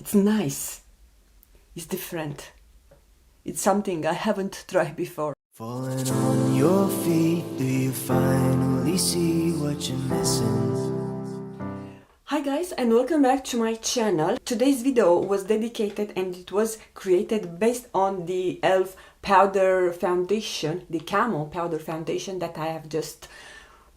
It's nice. It's different. It's something I haven't tried before. Falling on your feet, do you finally see what you're missing? Hi guys, and welcome back to my channel. Today's video was dedicated and it was created based on the E.L.F. Powder Foundation, the Camo Powder Foundation that I have just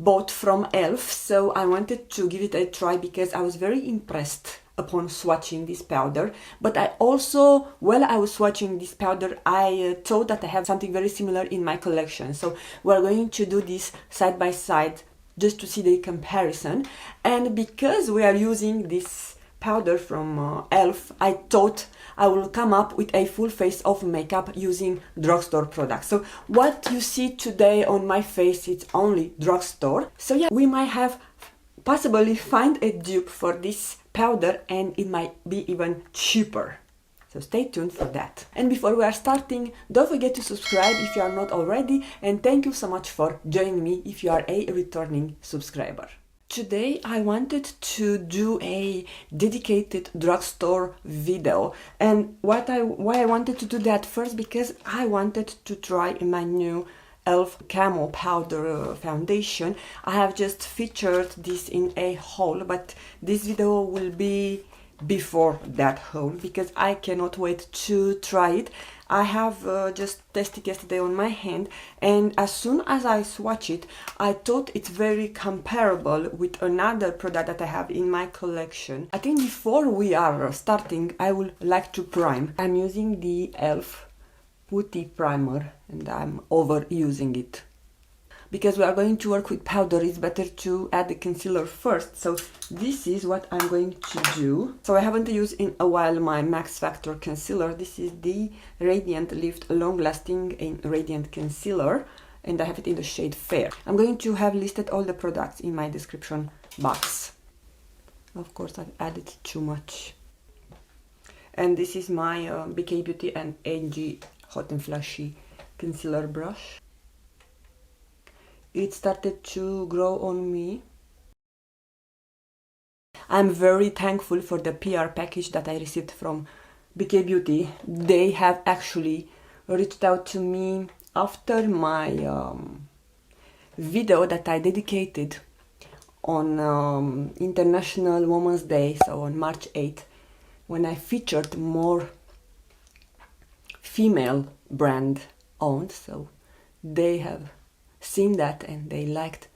bought from E.L.F. So I wanted to give it a try because I was very impressed upon swatching this powder. But I also, while I was swatching this powder, I thought that I have something very similar in my collection. So we're going to do this side by side just to see the comparison. And because we are using this powder from E.L.F., I thought I will come up with a full face of makeup using drugstore products. So what you see today on my face, it's only drugstore. So yeah, we might have possibly find a dupe for this powder and it might be even cheaper. So stay tuned for that. And before we are starting, don't forget to subscribe if you are not already, and thank you so much for joining me if you are a returning subscriber. Today I wanted to do a dedicated drugstore video, and why I wanted to do that first, because I wanted to try my new E.L.F. Camo Powder Foundation. I have just featured this in a haul, but this video will be before that haul because I cannot wait to try it. I have just tested yesterday on my hand, and as soon as I swatch it, I thought it's very comparable with another product that I have in my collection. I think before we are starting, I would like to prime. I'm using the E.L.F. Putty primer and I'm overusing it. Because we are going to work with powder, it's better to add the concealer first. So this is what I'm going to do. So I haven't used in a while my Max Factor concealer. This is the Radiant Lift Long Lasting in Radiant Concealer, and I have it in the shade Fair. I'm going to have listed all the products in my description box. Of course, I've added too much. And this is my BK Beauty and AG Hot and Flashy concealer brush. It started to grow on me. I'm very thankful for the PR package that I received from BK Beauty. They have actually reached out to me after my video that I dedicated on International Women's Day, so on March 8th, when I featured more female brand owned. So they have seen that and they liked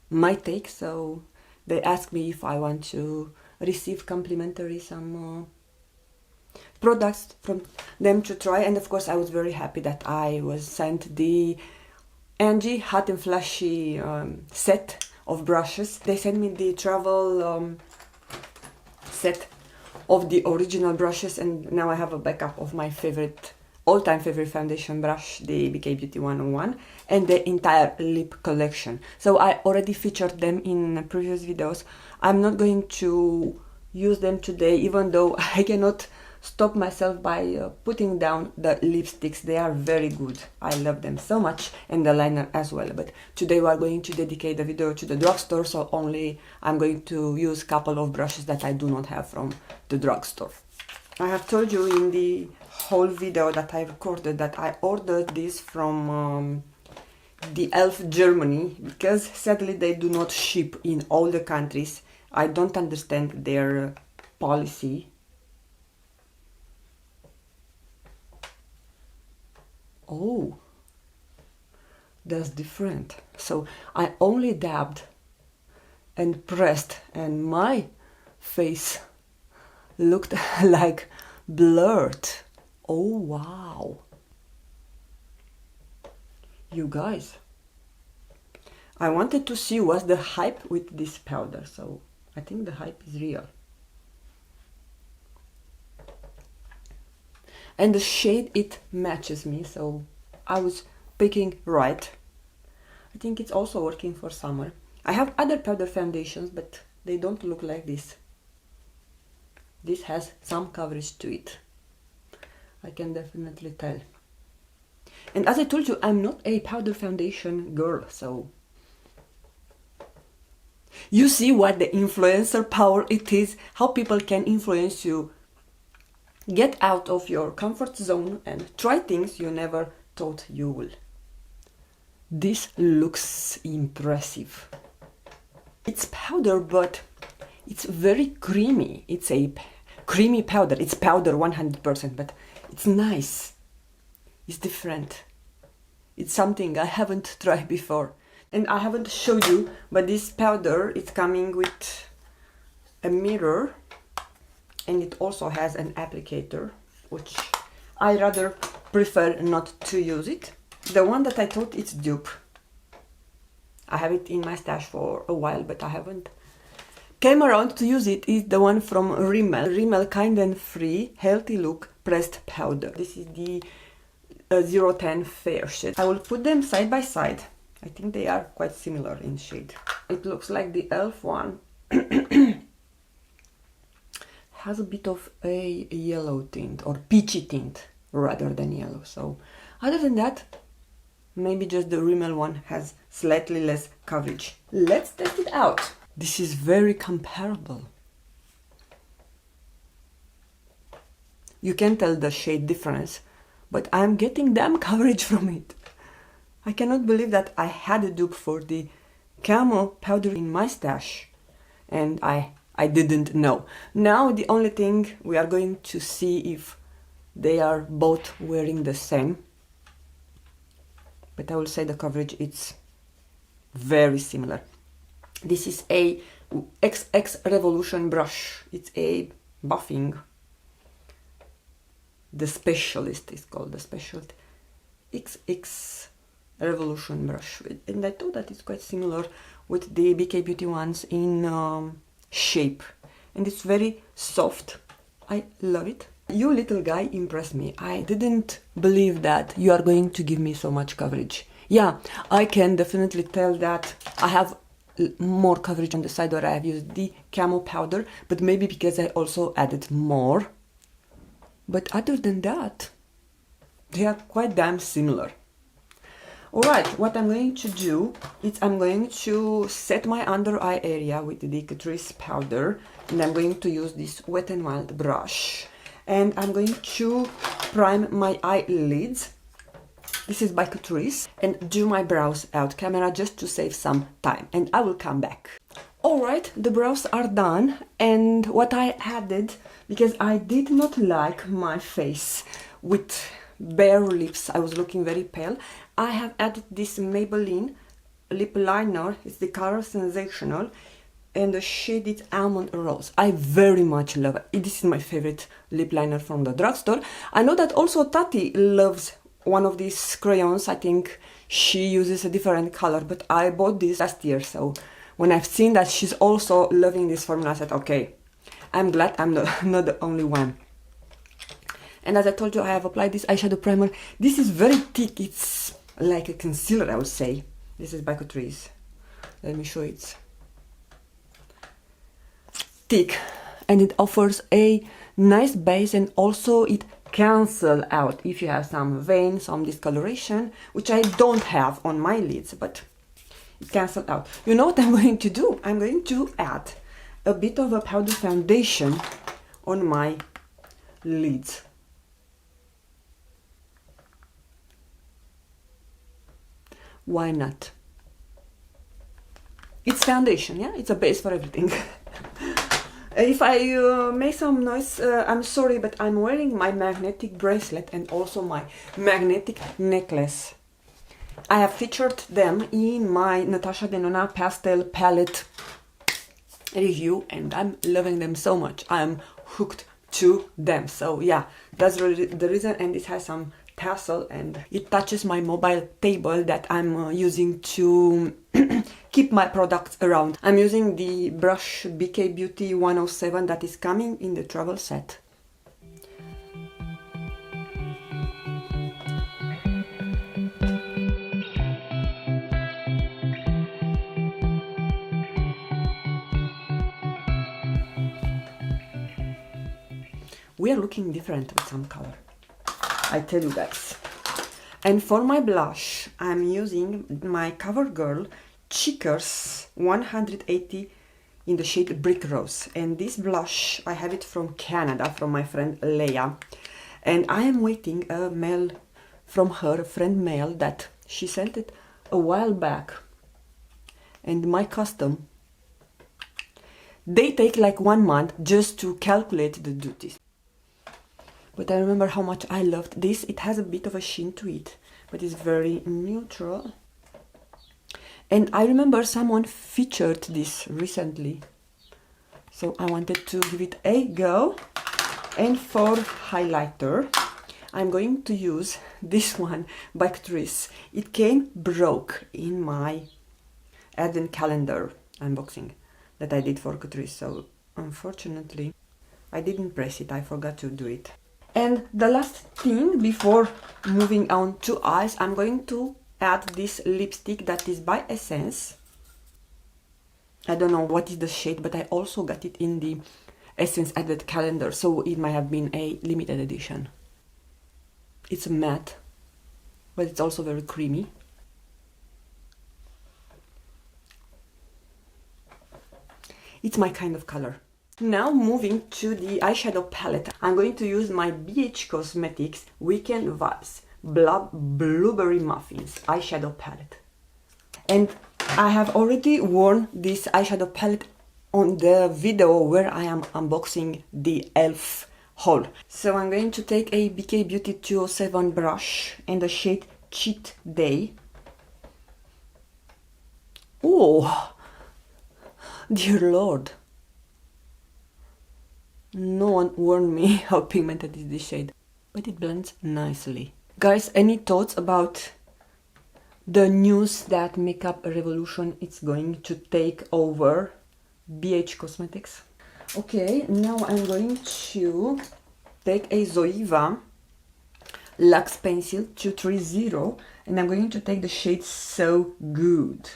my take, so they asked me if I want to receive complimentary some products from them to try. And of course I was very happy that I was sent the Angie Hot and Flashy set of brushes. They sent me the travel set of the original brushes, and now I have a backup of my favorite, all-time favorite foundation brush, the BK Beauty 101, and the entire lip collection. So I already featured them in previous videos. I'm not going to use them today, even though I cannot stop myself by putting down the lipsticks. They are very good. I love them so much, and the liner as well. But today we are going to dedicate the video to the drugstore, so only I'm going to use a couple of brushes that I do not have from the drugstore. I have told you in the whole video that I recorded that I ordered this from the E.L.F. Germany, because sadly they do not ship in all the countries. I don't understand their policy. Oh, that's different. So I only dabbed and pressed, and my face looked like blurred. Oh wow, you guys, I wanted to see what's the hype with this powder, so I think the hype is real. And the shade, it matches me, so I was picking right. I think it's also working for summer. I have other powder foundations, but they don't look like this. This has some coverage to it, I can definitely tell. And as I told you, I'm not a powder foundation girl, so you see what the influencer power it is, how people can influence you Get out of your comfort zone and try things you never thought you would. This looks impressive. It's powder, but it's very creamy. It's a creamy powder. It's powder 100%, but it's nice. It's different. It's something I haven't tried before. And I haven't showed you, but this powder is coming with a mirror, and it also has an applicator, which I rather prefer not to use it. The one that I thought it's Dupe. I have it in my stash for a while, but I haven't came around to use it. Is the one from Rimmel. Rimmel Kind and Free Healthy Look Pressed Powder. This is the 010 Fair shade. I will put them side by side. I think they are quite similar in shade. It looks like the E.L.F. one has a bit of a yellow tint, or peachy tint rather than yellow. So other than that, maybe just the Rimmel one has slightly less coverage. Let's test it out. This is very comparable. You can tell the shade difference, but I'm getting damn coverage from it. I cannot believe that I had a dupe for the Camo powder in my stash and I didn't know. Now the only thing we are going to see if they are both wearing the same. But I will say the coverage it's very similar. This is a XX Revolution brush. It's a buffing. The Specialist is called the Specialist XX Revolution brush, and I thought that it's quite similar with the BK Beauty ones in shape, and it's very soft. I love it. You little guy impressed me. I didn't believe that you are going to give me so much coverage. Yeah, I can definitely tell that I have more coverage on the side where I have used the Camo powder, but maybe because I also added more. But other than that, they are quite damn similar. Alright, what I'm going to do is I'm going to set my under eye area with the Catrice powder, and I'm going to use this Wet n Wild brush, and I'm going to prime my eyelids. This is by Catrice, and do my brows out camera just to save some time, and I will come back. Alright, the brows are done, and what I added, because I did not like my face with bare lips, I was looking very pale, I have added this Maybelline lip liner. It's the color Sensational, and the shade is Almond Rose. I very much love it. This is my favorite lip liner from the drugstore. I know that also Tati loves one of these crayons. I think she uses a different color, but I bought this last year, so when I've seen that she's also loving this formula, I said, okay, I'm glad I'm not the only one. And as I told you, I have applied this eyeshadow primer. This is very thick. It's like a concealer, I would say. This is by Catrice. Let me show it. Thick, and it offers a nice base, and also it cancels out if you have some vein, some discoloration, which I don't have on my lids, but it cancels out. You know what I'm going to do? I'm going to add a bit of a powder foundation on my lids. Why not? It's foundation, yeah? It's a base for everything. If I make some noise, I'm sorry, but I'm wearing my magnetic bracelet and also my magnetic necklace. I have featured them in my Natasha Denona pastel palette review, and I'm loving them so much. I'm hooked to them. So yeah, that's really the reason, and it has some tassel, and it touches my mobile table that I'm using to keep my products around. I'm using the brush BK Beauty 107 that is coming in the travel set. We are looking different with some color, I tell you guys. And for my blush, I'm using my Covergirl Cheekers 180 in the shade Brick Rose. And this blush, I have it from Canada, from my friend Leia. And I am waiting a mail from her, a friend mail, that she sent it a while back. And my custom, they take like 1 month just to calculate the duties. But I remember how much I loved this. It has a bit of a sheen to it, but it's very neutral. And I remember someone featured this recently, so I wanted to give it a go. And for highlighter, I'm going to use this one by Catrice. It came broke in my advent calendar unboxing that I did for Catrice, so unfortunately I didn't press it, I forgot to do it. And the last thing before moving on to eyes, I'm going to add this lipstick that is by Essence. I don't know what is the shade, but I also got it in the Essence Advent calendar, so it might have been a limited edition. It's a matte, but it's also very creamy. It's my kind of color. Now moving to the eyeshadow palette, I'm going to use my BH Cosmetics Weekend Vibes Blueberry Muffins eyeshadow palette. And I have already worn this eyeshadow palette on the video where I am unboxing the E.L.F. haul. So I'm going to take a BK Beauty 207 brush in the shade Cheat Day. Oh, dear Lord. No one warned me how pigmented is this shade, but it blends nicely. Guys, any thoughts about the news that makeup revolution is going to take over BH Cosmetics? Okay, now I'm going to take a Zoeva Luxe Pencil 230 and I'm going to take the shade So Good.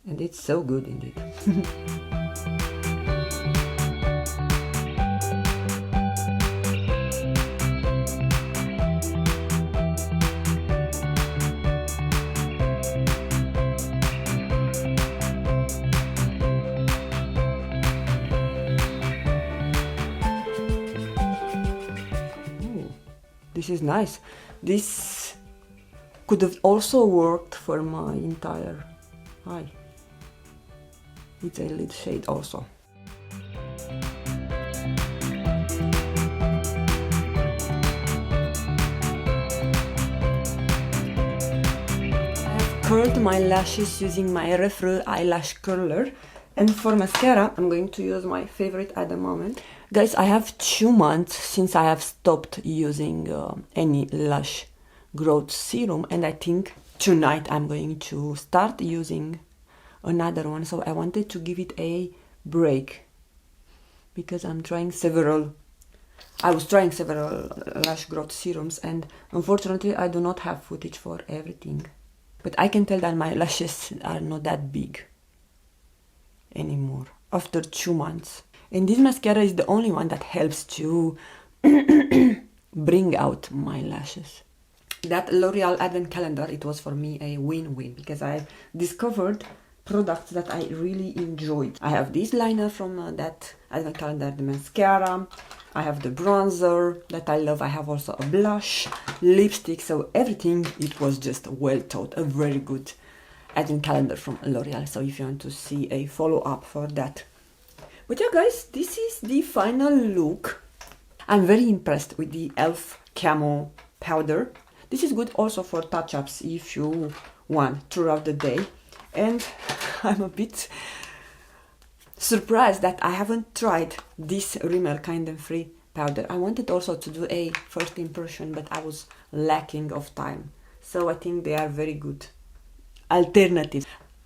And it's so good indeed. This is nice. This could have also worked for my entire eye. It's a lid shade also. I've curled my lashes using my Refresh eyelash curler. And for mascara, I'm going to use my favorite at the moment. Guys, I have 2 months since I have stopped using any lash growth serum, and I think tonight I'm going to start using another one. So I wanted to give it a break because I was trying several lash growth serums, and unfortunately I do not have footage for everything. But I can tell that my lashes are not that big anymore after 2 months. And this mascara is the only one that helps to bring out my lashes. That L'Oreal Advent Calendar, it was for me a win-win because I discovered products that I really enjoyed. I have this liner from that Advent Calendar, the mascara. I have the bronzer that I love. I have also a blush, lipstick, so everything, it was just well thought, a very good Advent Calendar from L'Oreal. So if you want to see a follow-up for that. But yeah guys, this is the final look. I'm very impressed with the E.L.F. Camo Powder. This is good also for touch-ups if you want throughout the day. And I'm a bit surprised that I haven't tried this Rimmel Kind and Free powder. I wanted also to do a first impression, but I was lacking of time. So I think they are very good alternatives.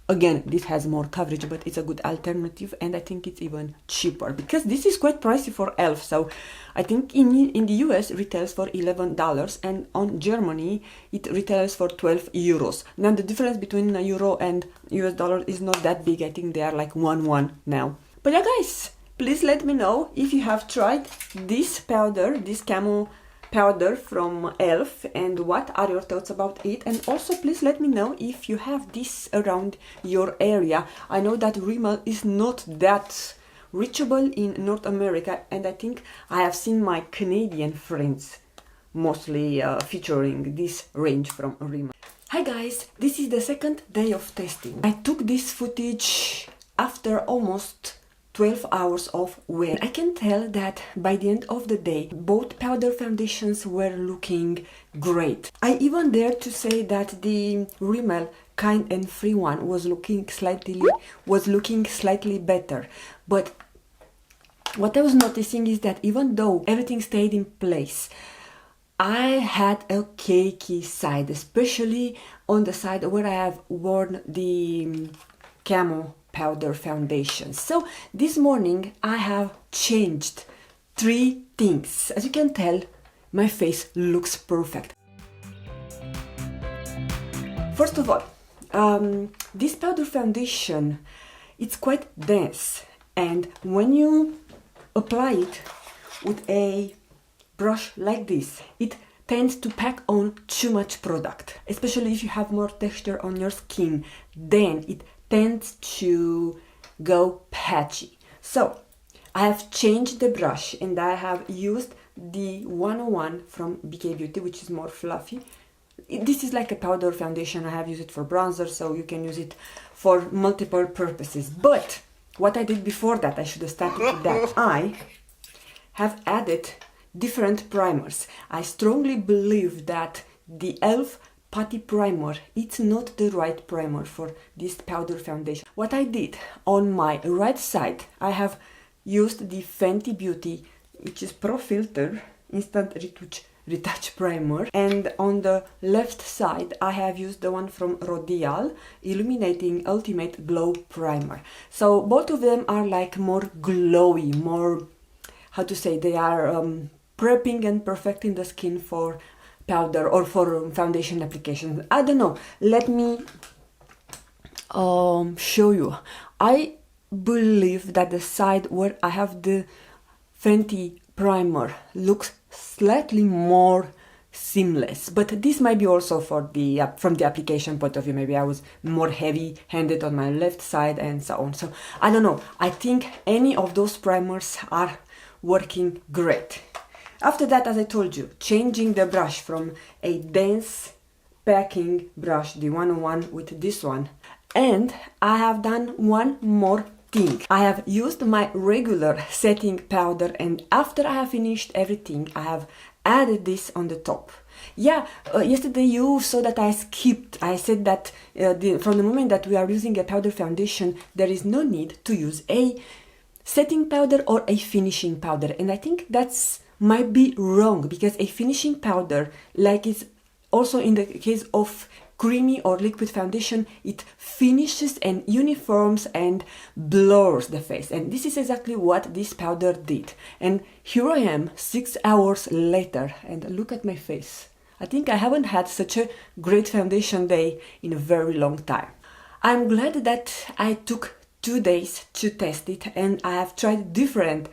Again, this has more coverage, but it's a good alternative, and I think it's even cheaper because this is quite pricey for E.L.F. So I think in the US it retails for $11, and on Germany it retails for 12 euros. Now the difference between a euro and US dollar is not that big. I think they are like 1-1 now. But yeah guys, please let me know if you have tried this powder, this Camo powder from E.L.F. and what are your thoughts about it, and also please let me know if you have this around your area. I know that Rimmel is not that reachable in North America, and I think I have seen my Canadian friends mostly featuring this range from Rimmel. Hi guys, this is the second day of testing. I took this footage after almost 12 hours of wear. I can tell that by the end of the day, both powder foundations were looking great. I even dare to say that the Rimmel Kind and Free one was looking slightly better. But what I was noticing is that even though everything stayed in place, I had a cakey side, especially on the side where I have worn the Camo Powder Foundation. So this morning I have changed 3 things. As you can tell, my face looks perfect. First of all, this powder foundation, it's quite dense, and when you apply it with a brush like this, it tends to pack on too much product, especially if you have more texture on your skin. Then it tends to go patchy. So I have changed the brush and I have used the 101 from BK Beauty, which is more fluffy. This is like a powder foundation. I have used it for bronzer, so you can use it for multiple purposes. But what I did before that, I should have started with that. I have added different primers. I strongly believe that the E.L.F. Putty primer, it's not the right primer for this powder foundation. What I did, on my right side, I have used the Fenty Beauty, which is Pro Filter Instant Retouch Primer, and on the left side I have used the one from Loreal, Illuminating Ultimate Glow Primer. So both of them are like more glowy, more, how to say, they are prepping and perfecting the skin for powder or for foundation application. I don't know, let me show you. I believe that the side where I have the Fenty primer looks slightly more seamless, but this might be also for the from the application point of view. Maybe I was more heavy-handed on my left side and so on. So I don't know, I think any of those primers are working great. After that, as I told you, changing the brush from a dense packing brush, the 101, with this one. And I have done one more thing. I have used my regular setting powder, and after I have finished everything, I have added this on the top. Yeah, yesterday you saw that I skipped. I said that from the moment that we are using a powder foundation, there is no need to use a setting powder or a finishing powder. And I think that's might be wrong, because a finishing powder, like it's also in the case of creamy or liquid foundation, it finishes and uniforms and blurs the face, and this is exactly what this powder did. And here I am 6 hours later, and look at my face. I think I haven't had such a great foundation day in a very long time. I'm glad that I took 2 days to test it, and I have tried different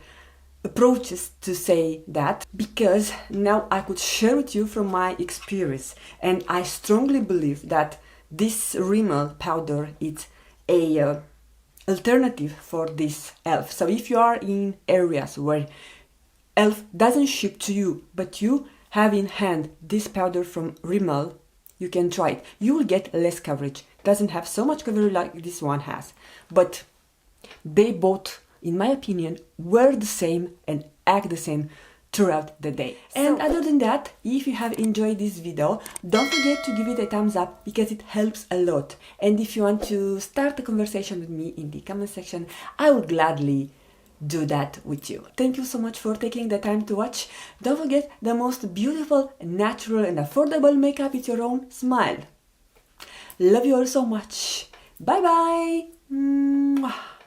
approaches to say that, because now I could share with you from my experience. And I strongly believe that this Rimmel powder is a alternative for this E.L.F. So if you are in areas where E.L.F. doesn't ship to you, but you have in hand this powder from Rimmel, you can try it. You will get less coverage. Doesn't have so much coverage like this one has, but they both, in my opinion, were the same and act the same throughout the day. And other than that, if you have enjoyed this video, don't forget to give it a thumbs up, because it helps a lot. And if you want to start a conversation with me in the comment section, I would gladly do that with you. Thank you so much for taking the time to watch. Don't forget, the most beautiful, natural and affordable makeup is your own smile. Love you all so much. Bye bye. Mwah.